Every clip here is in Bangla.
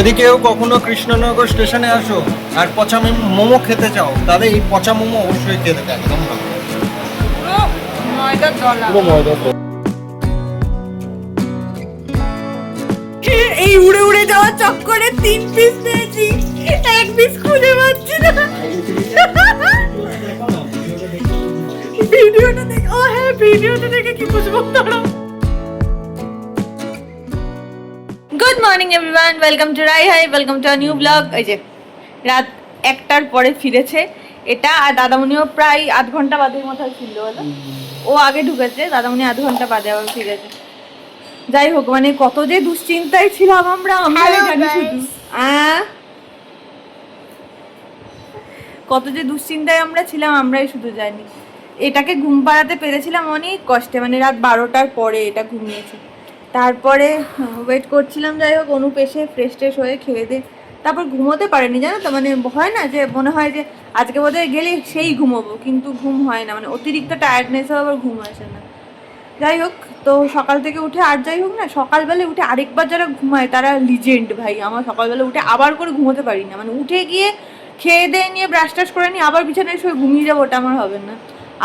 যদি কেউ কখনো কৃষ্ণনগর স্টেশনে আসো আর পচা মোমো খেতে চাও তাহলে এই পচা মোমো অবশ্যই খেতে দেয়, একদম ভালো। পুরো ময়দার দলা। এই উড়ে উড়ে যাওয়ার চক্করে 3 পিস পেয়েছি, 1 পিস খুঁজে পাচ্ছি না। ভিডিওটা দেখে, ও হ্যাঁ ভিডিওটা দেখে কি বুঝবো তারা। Good morning everyone, welcome to রাই hi, welcome to a new blog. এই যে রাত 1টার পরে ফিরেছে এটা, আর দাদামণিও প্রায় আধ ঘন্টা বাদের মতো ছিল, বলো ও আগে ঢুকেছে, দাদামণি আধ ঘন্টা বাদে আবার ফিরেছে। যাই হোক, মানে কত যে দুশ্চিন্তায় ছিলাম আমরা জানি শুধু। কত যে দুশ্চিন্তায় আমরা ছিলাম আমরাই শুধু জানি। এটাকে ঘুম পাড়াতে পেরেছিলাম অনেক কষ্টে, মানে রাত 12টার পরে এটা ঘুমিয়েছে। তারপরে ওয়েট করছিলাম, যাই হোক অনুপ এসে ফ্রেশ ট্রেশ হয়ে খেয়ে দে, তারপর ঘুমোতে পারেনি জানো তো। মানে হয় না যে মনে হয় যে আজকে বোধহয় গেলে সেই ঘুমোবো, কিন্তু ঘুম হয় না, মানে অতিরিক্ত টায়ার্ডনেসও আবার ঘুম আসে না। যাই হোক, তো সকাল থেকে উঠে, আর যাই হোক না, সকালবেলা উঠে আরেকবার যারা ঘুমায় তারা লিজেন্ড ভাই। আমার সকালবেলা উঠে আবার করে ঘুমোতে পারি না, মানে উঠে গিয়ে খেয়ে দিয়ে নিয়ে ব্রাশ টাশ করে নিয়ে আবার বিছানায় শুয়ে ঘুমিয়ে যাবো, ওটা আমার হবে না।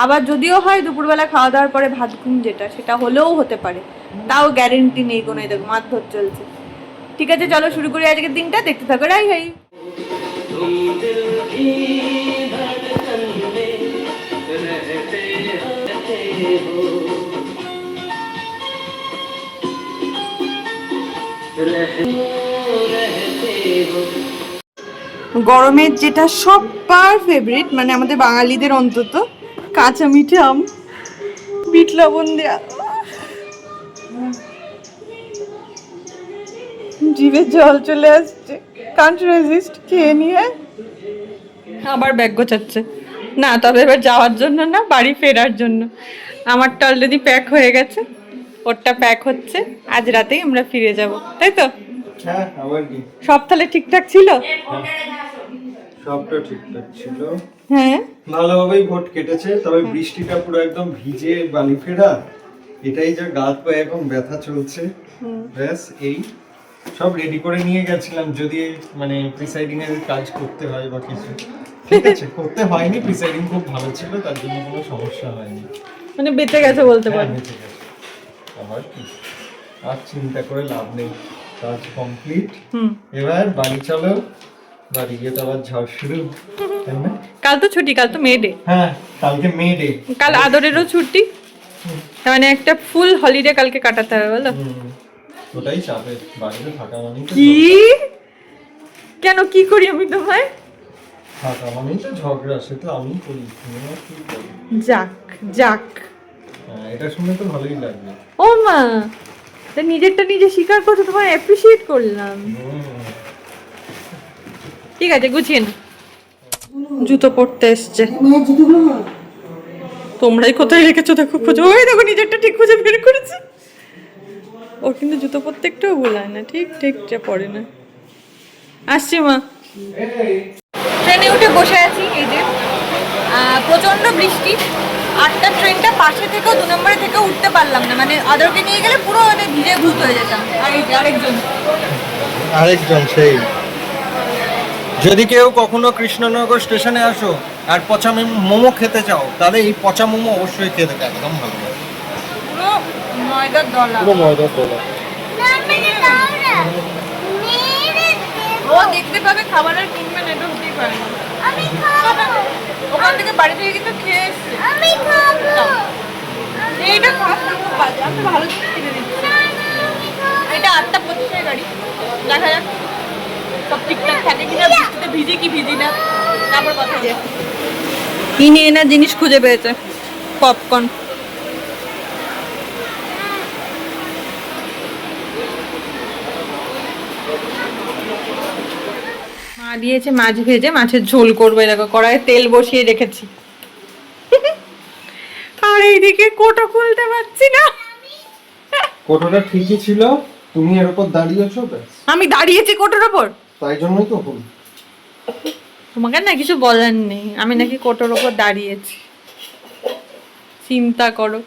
আবার যদিও হয় দুপুরবেলা খাওয়া দাওয়ার পরে ভাত ঘুম, যেটা সেটা হলেও হতে পারে, তাও গ্যারেন্টি নেই কোনো। দেখো মারধর চলছে। ঠিক আছে, চলো শুরু করি আজকের দিনটা, দেখতে থাকো রাই ভাই। গরমের যেটা সবার ফেভারিট, মানে আমাদের বাঙালিদের অন্তত, কাঁচা মিঠে আম, বিট লবণ দেয়া, জিভে জল চলে আসছে, কান্ট রেজিস্ট। খেয়ে নিয়ে আবার ব্যাগ গোছাচ্ছে না, তবে এবার যাওয়ার জন্য না, বাড়ি ফেরার জন্য। আমারটা অলরেডি প্যাক হয়ে গেছে, ওরটা প্যাক হচ্ছে। আজ রাতেই আমরা ফিরে যাব, তাই তো? হ্যাঁ, আবার কি সব তাহলে ঠিকঠাক ছিল? সবটা ঠিকঠাক ছিল, হ্যাঁ ভালোভাবেই ভোট কেটেছে। তবে বৃষ্টিটা পুরো একদম ভিজে বালি ফেরা, এটাই যা গাত পায়ে এখন ব্যথা চলছে। ব্যাস এই সব রেডি করে নিয়ে গেছিলাম, যদি মানে প্রিসাইডিং এর কাজ করতে হয় বা কিছু। ঠিক আছে, করতে হয়নি, প্রিসাইডিং খুব ভালো ছিল, তার জন্য কোনো সমস্যা হয়নি। মানে বেঁচে গেছে বলতে পারি। বেঁচে গেছে, আবার কি, আর চিন্তা করে লাভ নেই, কাজ কমপ্লিট। এবার বাড়ি চলো, বাড়ি গিয়ে তো আবার ঝড় শুরু। কাল তো ছুটি, কাল তো মে ডে। হ্যাঁ, কালকে মে ডে, কাল আদরেরও ছুটি, মানে একটা ফুল হলিডে কালকে কাটাতে হবে, বলো। ওটাই চাপে, বাড়িতে থাকা মানেই তো কি কেন কি করি আমি তোমায়? থাকা মানেই তো ঝগড়া, সে তো আমি করি, তুমি আর কি করি। যাক যাক, হ্যাঁ, এটা শুনে তো ভালোই লাগবে। ও মা, তা নিজেরটা নিজে স্বীকার করছো, তোমায় অ্যাপ্রিশিয়েট করলাম। ঠিক আছে, গুছিয়ে না। জুতো পরতে এসছে, তোমরাই কোথায় রেখেছো দেখো, খোঁজো। ওই দেখো নিজেরটা ঠিক খুঁজে বের করেছে। ও কিন্তু জুতো পরতে একটুও ভুলায় না, ঠিক ঠিক যে পরে না। আসছি মা। ট্রেনে উঠে বসে আছি, এই যে প্রচন্ড বৃষ্টি। 8টার ট্রেনটা পাশে থেকেও 2 নম্বরে থেকে উঠতে পারলাম না, মানে আদরকে নিয়ে গেলে পুরো মানে ভিজে ভূত হয়ে যেতাম। আর এই যে আরেকজন সেই, যদি কেউ কখনো কৃষ্ণনগর স্টেশনে আসো আর পচা মোমো খেতে চাও তাহলে এই পচা মোমো অবশ্যই খেতে দেয়, একদম ভালো। পুরো ময়দার দলা, পুরো ময়দার দলা। ও দেখতে পাবে খাবার আর কিনবে না, এটা হতেই পারে না। ওখান থেকে বাড়ি থেকে কিন্তু খেয়ে এসছে। এইটা খারাপ না, খুব বাজে, আমি ভালো জিনিস কিনে দিচ্ছি। এটা 8:25 গাড়ি, দেখা যাক সব ঠিকঠাক থাকে কিনা, বৃষ্টিতে ভিজি কি ভিজি না, তারপর কথা যে কিনে এনা জিনিস খুঁজে পেয়েছে, পপকর্ন। মা দিয়েছে মাছ ভেজে, মাছের ঝোল করবো। দেখো কড়াইয়ে তেল বসিয়ে রেখেছি, আর এইদিকে কোটো খুলতে পারছি না। কোটোটা ঠিকই ছিল, তুমি এর উপর দাঁড়িয়েছো, ব্যাস। আমি দাঁড়িয়েছি কোটোর ওপর, তাই জন্যই তো ভুল। তোমাকে না কিছু বলার নেই, আমি নাকি কোটোর ওপর দাঁড়িয়েছি, চিন্তা করো।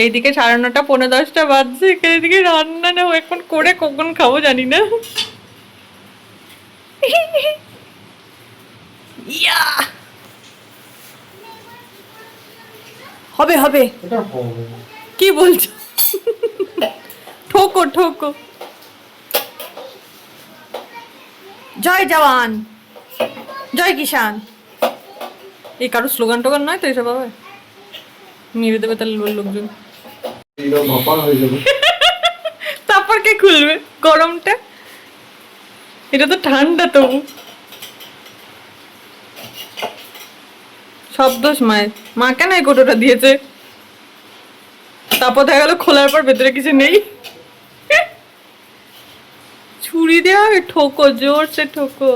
এইদিকে 9:30 পৌনে 10টা বাজছে, এইদিকে রান্না না এখন করে কখন খাবো জানি না। হবে হবে। এটা হবে। কি বলছো? ঠোকো ঠোকো। জয় জওয়ান, জয় কিষান। এই কারো স্লোগান টোগান নয় তো এসব হবে? মেরে দেবে তাহলে লোকজন। এটা ভাপা হয়ে যাবে। তারপর কে খুলবে গরমটা? এটা তো ঠান্ডা তবু। সব দোষ মায়ের। মা কেন এই কোটোটা দিয়েছে? তারপর দেখা গেল খোলার পর ভেতরে কিছু নেই। ছুরি দেওয়া ঠোকো, জোরসে ঠোকো।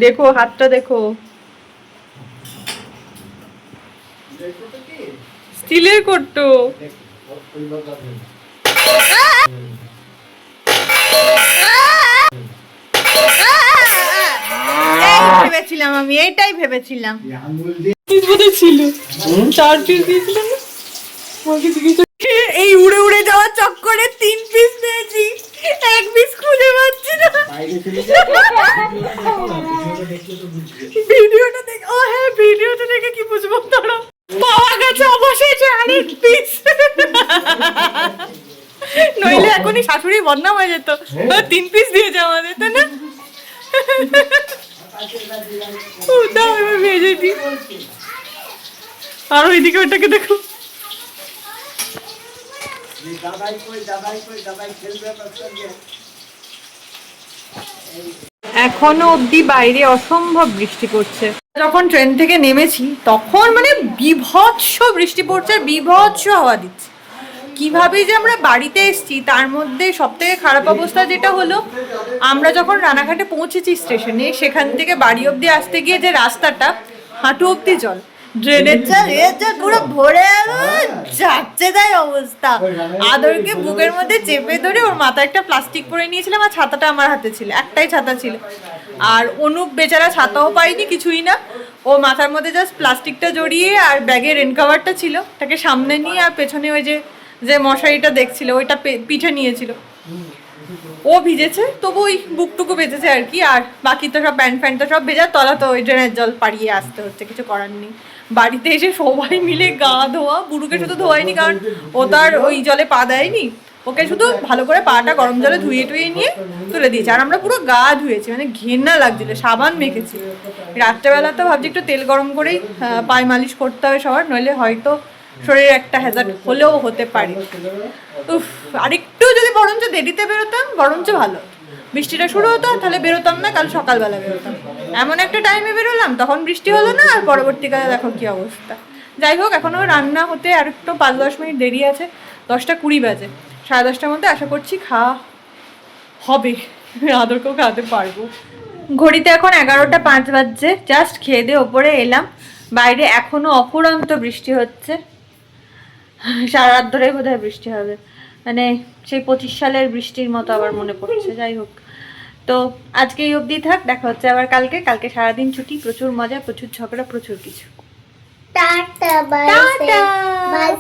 দেখো হাতটা দেখো, স্টিলের কোটো। ভেবেছিলাম আমি, এইটাই ভেবেছিলাম ছিল। 4 পিস দিয়েছিল না? এই উড়ে উড়ে যাওয়ার চক্করে 3 পিস পেয়েছি, 1 পিস খুঁজে পাচ্ছি না। ভিডিওটা দেখ। ও হ্যাঁ, ভিডিওটা দেখে কি বুঝবো? তারা পাওয়া গেছে অবশেষে আরেক পিস। নইলে এখনই শাশুড়ি বদনাম হয়ে যেত। 3 পিস দিয়েছে আমাদের, তাই না? দাও এবার ভেজে দিই। আর ওইদিকে ওটাকে দেখো। এখনো অবধি বাইরে অসম্ভব বৃষ্টি পড়ছে। যখন ট্রেন থেকে নেমেছি তখন মানে বিভৎস বৃষ্টি পড়ছে, বিভৎস হাওয়া দিচ্ছে। কিভাবে যে আমরা বাড়িতে এসেছি, তার মধ্যে সব থেকে খারাপ অবস্থা যেটা হলো, আমরা যখন রানাঘাটে পৌঁছেছি স্টেশনে, সেখান থেকে বাড়ি অবধি আসতে গিয়ে যে রাস্তাটা হাঁটু অবধি জল, ড্রেনের জল, এর জল পুরো ভরে যাচ্ছে তাই অবস্থা। আদরকে বুকের মধ্যে চেপে ধরে ওর মাথায় একটা প্লাস্টিক পরে নিয়েছিলাম, আর ছাতাটা আমার হাতে ছিল, একটাই ছাতা ছিল। আর অনুপ বেচারা ছাতাও পাইনি, কিছুই না। ও মাথার মধ্যে জাস্ট প্লাস্টিকটা জড়িয়ে আর ব্যাগে রেন কাভারটা ছিল, তাকে সামনে নিয়ে, আর পেছনে ওই যে যে মশারিটা দেখছিল ওইটা পিঠে নিয়েছিল। ও ভিজেছে, তবু ওই বুকটুকু বেঁচেছে আর কি। আর বাকি তো সব প্যান্ট ফ্যান্ট তো সব ভেজা, তলা তো ওই ড্রেনের জল পাড়িয়ে আসতে হচ্ছে, কিছু করার নেই। বাড়িতে এসে সবাই মিলে গা ধোয়া, বুড়ুকে শুধু ধোয়াইনি কারণ ও তো আর ওই জলে পা দেয়নি, ওকে শুধু ভালো করে পাটা গরম জলে ধুয়ে টুয়ে নিয়ে তুলে দিয়েছে। আর আমরা পুরো গা ধুয়েছি, মানে ঘেন্না লাগছিল, সাবান মেখেছি। রাত্রেবেলা তো ভাবছি একটু তেল গরম করেই পায়ে মালিশ করতে হবে সবার, নইলে হয়তো শরীরে একটা হ্যাজার্ড হলেও হতে পারে। উফ, আরেকটু যদি বরঞ্চ দেরিতে বেরোতাম বরঞ্চ ভালো। বৃষ্টিটা শুরু হতো তাহলে বেরোতাম না, কাল সকালবেলা বেরোতাম। এমন একটা টাইমে বেরোলাম, তখন বৃষ্টি হলো না, আর পরবর্তীকালে দেখো কি অবস্থা। যাই হোক, এখনও রান্না হতে আর একটু 5-10 মিনিট দেরি আছে। 10টা 20 বাজে, 10:30টার মধ্যে আশা করছি খাওয়া হবে, আদরকেও খাওয়াতে পারবো। ঘড়িতে এখন 11টা 5 বাজছে। জাস্ট খেয়ে দিয়ে ওপরে এলাম, বাইরে এখনো অফুরন্ত বৃষ্টি হচ্ছে। সারা রাত ধরেই বোধহয় বৃষ্টি হবে, মানে সেই 25 সালের বৃষ্টির মতো আবার মনে পড়ছে। যাই হোক, তো আজকে এই অবধি থাক, দেখা হচ্ছে আবার কালকে। কালকে সারাদিন ছুটি, প্রচুর মজা, প্রচুর ঝগড়া, প্রচুর কিছু। Tata bye bye.